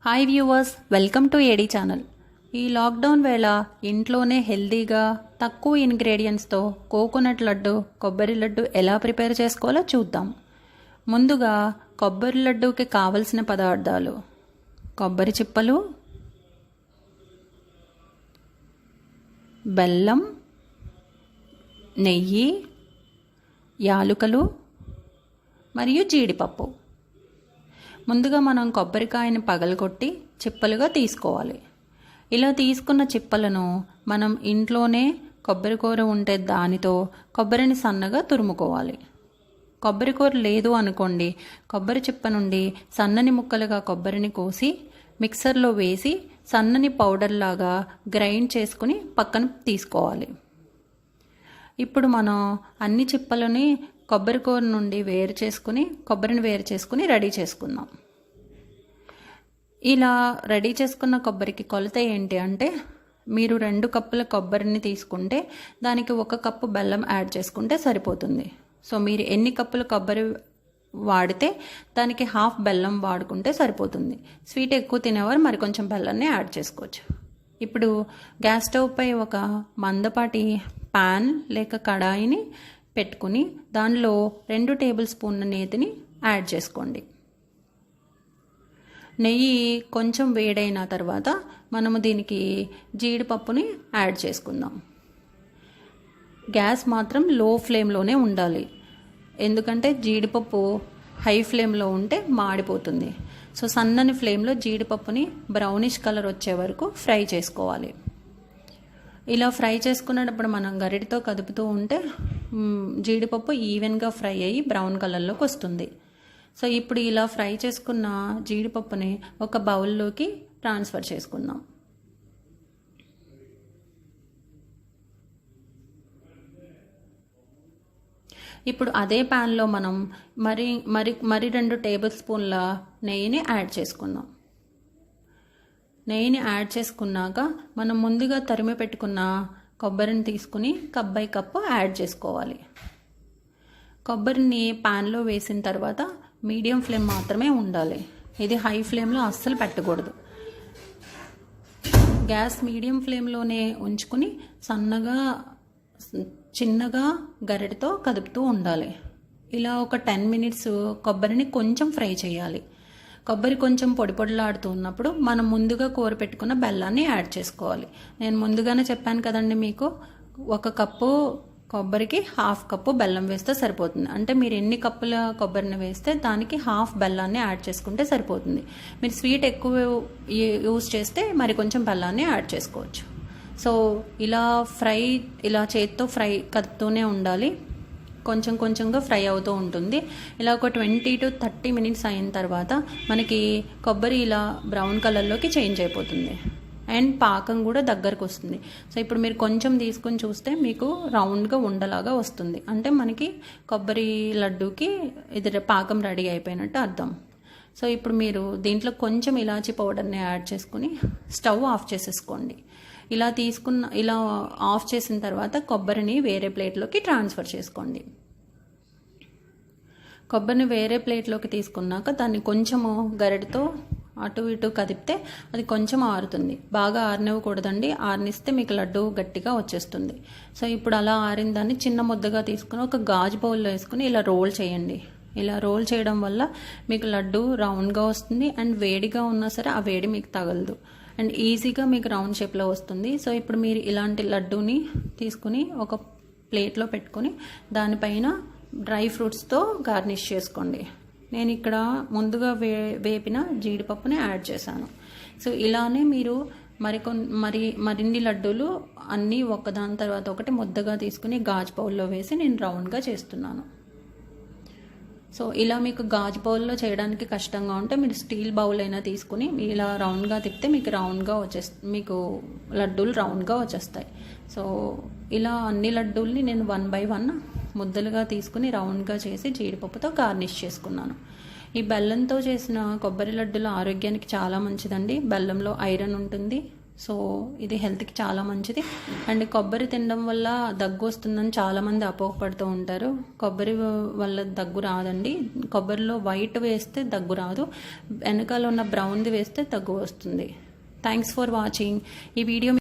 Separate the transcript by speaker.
Speaker 1: Hi viewers, welcome to AD channel. ఈ lockdown వేళ ఇంట్లోనే హెల్తీగా తక్కువ ఇంగ్రీడియంట్స్తో కోకోనట్ లడ్డు, కొబ్బరి లడ్డు ఎలా ప్రిపేర్ చేసుకోవాలో చూద్దాం. ముందుగా కొబ్బరి లడ్డూకి కావలసిన పదార్థాలు: కొబ్బరి చిప్పలు, బెల్లం, నెయ్యి, యాలుకలు మరియు జీడిపప్పు. ముందుగా మనం కొబ్బరికాయని పగలగొట్టి చిప్పలుగా తీసుకోవాలి. ఇలా తీసుకున్న చిప్పలను మనం ఇంట్లోనే కొబ్బరి కూర ఉంటే దానితో కొబ్బరిని సన్నగా తురుముకోవాలి. కొబ్బరి కూర లేదు అనుకోండి, కొబ్బరి చిప్ప నుండి సన్నని ముక్కలుగా కొబ్బరిని కోసి మిక్సర్లో వేసి సన్నని పౌడర్ లాగా గ్రైండ్ చేసుకుని పక్కన తీసుకోవాలి. ఇప్పుడు మనం అన్ని చిప్పలని కొబ్బరి కూర నుండి కొబ్బరిని వేరు చేసుకుని రెడీ చేసుకుందాం. ఇలా రెడీ చేసుకున్న కొబ్బరికి కొలత ఏంటి అంటే, మీరు 2 కప్పుల కొబ్బరిని తీసుకుంటే దానికి 1 కప్పు బెల్లం యాడ్ చేసుకుంటే సరిపోతుంది. సో మీరు ఎన్ని కప్పుల కొబ్బరి వాడితే దానికి హాఫ్ బెల్లం వాడుకుంటే సరిపోతుంది. స్వీట్ ఎక్కువ తినేవారు మరి కొంచెం బెల్లాన్ని యాడ్ చేసుకోవచ్చు. ఇప్పుడు గ్యాస్ స్టవ్ పై ఒక మందపాటి పాన్ లేక కడాయిని పెట్టుకుని దానిలో 2 టేబుల్ స్పూన్ల నేతిని యాడ్ చేసుకోండి. నెయ్యి కొంచెం వేడైన తర్వాత మనము దీనికి జీడిపప్పుని యాడ్ చేసుకుందాం. గ్యాస్ మాత్రం లో ఫ్లేమ్లోనే ఉండాలి, ఎందుకంటే జీడిపప్పు హై ఫ్లేమ్లో ఉంటే మాడిపోతుంది. సో సన్నని ఫ్లేమ్లో జీడిపప్పుని బ్రౌనిష్ కలర్ వచ్చే వరకు ఫ్రై చేసుకోవాలి. ఇలా ఫ్రై చేసుకునేటప్పుడు మనం గరిటతో కదుపుతూ ఉంటే జీడిపప్పు ఈవెన్గా ఫ్రై అయ్యి బ్రౌన్ కలర్లోకి వస్తుంది. సో ఇప్పుడు ఇలా ఫ్రై చేసుకున్న జీడిపప్పుని ఒక బౌల్లోకి ట్రాన్స్ఫర్ చేసుకుందాం. ఇప్పుడు అదే ప్యాన్లో మనం మరి 2 టేబుల్ స్పూన్ల నెయ్యిని యాడ్ చేసుకుందాం. నెయ్యిని యాడ్ చేసుకున్నాక మనం ముందుగా తరిమి పెట్టుకున్న కొబ్బరిని తీసుకుని కప్ బై కప్పు యాడ్ చేసుకోవాలి. కొబ్బరిని ప్యాన్లో వేసిన తర్వాత మీడియం ఫ్లేమ్ మాత్రమే ఉండాలి, ఇది హై ఫ్లేమ్లో అస్సలు పెట్టకూడదు. గ్యాస్ మీడియం ఫ్లేమ్లోనే ఉంచుకుని సన్నగా చిన్నగా గరిటతో కదుపుతూ ఉండాలి. ఇలా ఒక 10 మినిట్స్ కొబ్బరిని కొంచెం ఫ్రై చేయాలి. కొబ్బరి కొంచెం పొడిలాడుతూ ఉన్నప్పుడు మనం ముందుగా కూర పెట్టుకున్న బెల్లాన్ని యాడ్ చేసుకోవాలి. నేను ముందుగానే చెప్పాను కదండి మీకు, 1 కప్పు కొబ్బరికి హాఫ్ కప్పు బెల్లం వేస్తే సరిపోతుంది. అంటే మీరు ఎన్ని కప్పుల కొబ్బరిని వేస్తే దానికి హాఫ్ బెల్లాన్ని యాడ్ చేసుకుంటే సరిపోతుంది. మీరు స్వీట్ ఎక్కువ యూజ్ చేస్తే మరి కొంచెం బెల్లాన్ని యాడ్ చేసుకోవచ్చు. సో ఇలా చేత్తో ఫ్రై కదుపుతూనే ఉండాలి, కొంచెం కొంచెంగా ఫ్రై అవుతూ ఉంటుంది. ఇలా ఒక 20 to 30 మినిట్స్ అయిన తర్వాత మనకి కొబ్బరి ఇలా బ్రౌన్ కలర్లోకి చేంజ్ అయిపోతుంది అండ్ పాకం కూడా దగ్గరకు వస్తుంది. సో ఇప్పుడు మీరు కొంచెం తీసుకుని చూస్తే మీకు రౌండ్గా ఉండలాగా వస్తుంది, అంటే మనకి కొబ్బరి లడ్డూకి ఇది పాకం రెడీ అయిపోయినట్టు అర్థం. సో ఇప్పుడు మీరు దీంట్లో కొంచెం ఇలాచీ పౌడర్ని యాడ్ చేసుకుని స్టవ్ ఆఫ్ చేసేసుకోండి. ఇలా ఆఫ్ చేసిన తర్వాత కొబ్బరిని వేరే ప్లేట్లోకి ట్రాన్స్ఫర్ చేసుకోండి. కొబ్బరిని వేరే ప్లేట్లోకి తీసుకున్నాక దాన్ని కొంచెము గరిటతో అటు ఇటు కదిపితే అది కొంచెం ఆరుతుంది. బాగా ఆరనివ్వకూడదండి, ఆరనిస్తే మీకు లడ్డు గట్టిగా వచ్చేస్తుంది. సో ఇప్పుడు అలా ఆరిన దాన్ని చిన్న ముద్దగా తీసుకుని ఒక గాజు బౌల్లో వేసుకుని ఇలా రోల్ చేయండి. ఇలా రోల్ చేయడం వల్ల మీకు లడ్డు రౌండ్గా వస్తుంది అండ్ వేడిగా ఉన్నా సరే ఆ వేడి మీకు తగలదు అండ్ ఈజీగా మీకు రౌండ్ షేప్లో వస్తుంది. సో ఇప్పుడు మీరు ఇలాంటి లడ్డూని తీసుకుని ఒక ప్లేట్లో పెట్టుకుని దానిపైన డ్రై ఫ్రూట్స్తో గార్నిష్ చేసుకోండి. నేను ఇక్కడ ముందుగా వేపిన జీడిపప్పుని యాడ్ చేశాను. సో ఇలానే మీరు మరిన్ని లడ్డూలు అన్నీ ఒకదాని తర్వాత ఒకటి ముద్దగా తీసుకుని గాజు బౌల్లో వేసి నేను రౌండ్గా చేస్తున్నాను. సో ఇలా మీకు గాజు బౌల్లో చేయడానికి కష్టంగా ఉంటే మీరు స్టీల్ బౌల్ అయినా తీసుకుని ఇలా రౌండ్గా తిప్పితే మీకు లడ్డూలు రౌండ్గా వచ్చేస్తాయి. సో ఇలా అన్ని లడ్డూల్ని నేను 1 by 1 ముద్దలుగా తీసుకుని రౌండ్గా చేసి జీడిపప్పుతో గార్నిష్ చేసుకున్నాను. ఈ బెల్లంతో చేసిన కొబ్బరి లడ్డూలు ఆరోగ్యానికి చాలా మంచిదండి. బెల్లంలో ఐరన్ ఉంటుంది, సో ఇది హెల్త్కి చాలా మంచిది. అండ్ కొబ్బరి తినడం వల్ల దగ్గు వస్తుందని చాలామంది అపోహపడుతూ ఉంటారు. కొబ్బరి వల్ల దగ్గు రాదండి. కొబ్బరిలో వైట్ వేస్తే దగ్గు రాదు, వెనకాల ఉన్న బ్రౌన్ది వేస్తే దగ్గు వస్తుంది. Thanks for watching. ఈ వీడియో